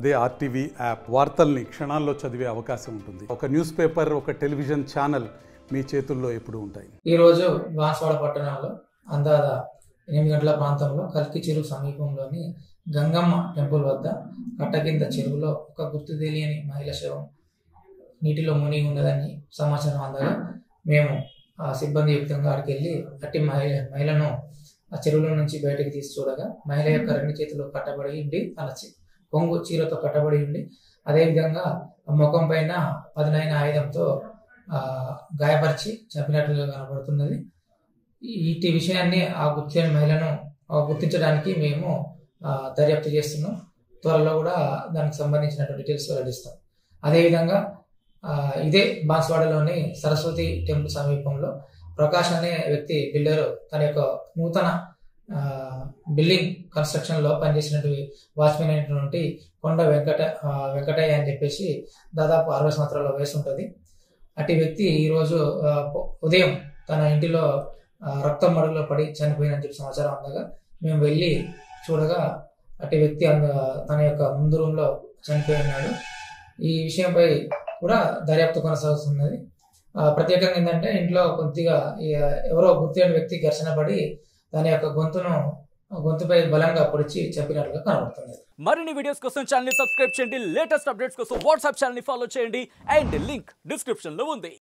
అదే RTV app వార్తల్ని క్షణాల్లో చదివే అవకాశం ఉంటుంది. ఒక న్యూస్ పేపర్, ఒక టెలివిజన్ ఛానల్ మీ చేతుల్లో ఎప్పుడూ ఉంటాయి. ఈరోజు బాన్స్వాడ పట్టణంలో అందాద 8 గంటల ప్రాంతంలో కల్కి చెరువు సమీపంలోని గంగమ్మ టెంపుల్ వద్ద కట్ట కింద చెరువులో ఒక గుర్తు తెలియని మహిళ శవం నీటిలో మునిగి ఉన్నదని సమాచారం అందగా మేము సిబ్బంది యుక్తంగా అక్కడికి వెళ్ళి అట్టి మహిళను ఆ చెరువులో నుంచి బయటకు తీసి చూడగా మహిళ యొక్క 2 చేతులు కట్టబడి ఉండి అనొచ్చి కొంగు చీరతో కట్టబడి ఉండి అదేవిధంగా ముఖం పైన పదునైన ఆయుధంతో గాయపరిచి చంపినట్లుగా కనబడుతున్నది. ఈ విషయాన్ని ఆ గుర్తించిన మహిళను గుర్తించడానికి మేము దర్యాప్తు చేస్తున్నాం. త్వరలో కూడా దానికి సంబంధించినటువంటి డీటెయిల్స్ వెల్లడిస్తాం. అదేవిధంగా ఇదే బాన్స్వాడలోని సరస్వతి టెంపుల్ సమీపంలో ప్రకాష్ అనే వ్యక్తి బిల్డరు తన యొక్క నూతన బిల్డింగ్ కన్స్ట్రక్షన్ లో పనిచేసినటువంటి వాచ్మెన్ అయినటువంటి కొండ వెంకటయ్య అని చెప్పేసి దాదాపు 60 సంవత్సరాల వయసు ఉంటుంది. అటు వ్యక్తి ఈరోజు ఉదయం తన ఇంటిలో రక్తం మడుగులో పడి చనిపోయినని చెప్పి సమాచారం అందగా మేము వెళ్ళి చూడగా అటు వ్యక్తి తన యొక్క ముందు రూమ్ లో చనిపోయి ఉన్నాడు. ఈ విషయంపై కూడా దర్యాప్తు కొనసాగుతున్నది. ప్రత్యేకంగా ఏంటంటే ఇంట్లో కొద్దిగా ఎవరో గుర్తులేని వ్యక్తి ఘర్షణ పడి తన యొక్క గొంతుపై బలంగా పొడిచి చంపినట్లుగా కనబడుతుంది. మరిన్ని వీడియోస్ కోసం ఛానల్ ని సబ్స్క్రైబ్ చేయండి. లేటెస్ట్ అప్డేట్స్ కోసం వాట్సాప్ ఛానల్ ని ఫాలో చేయండి. అండ్ లింక్ డిస్క్రిప్షన్ లో ఉంది.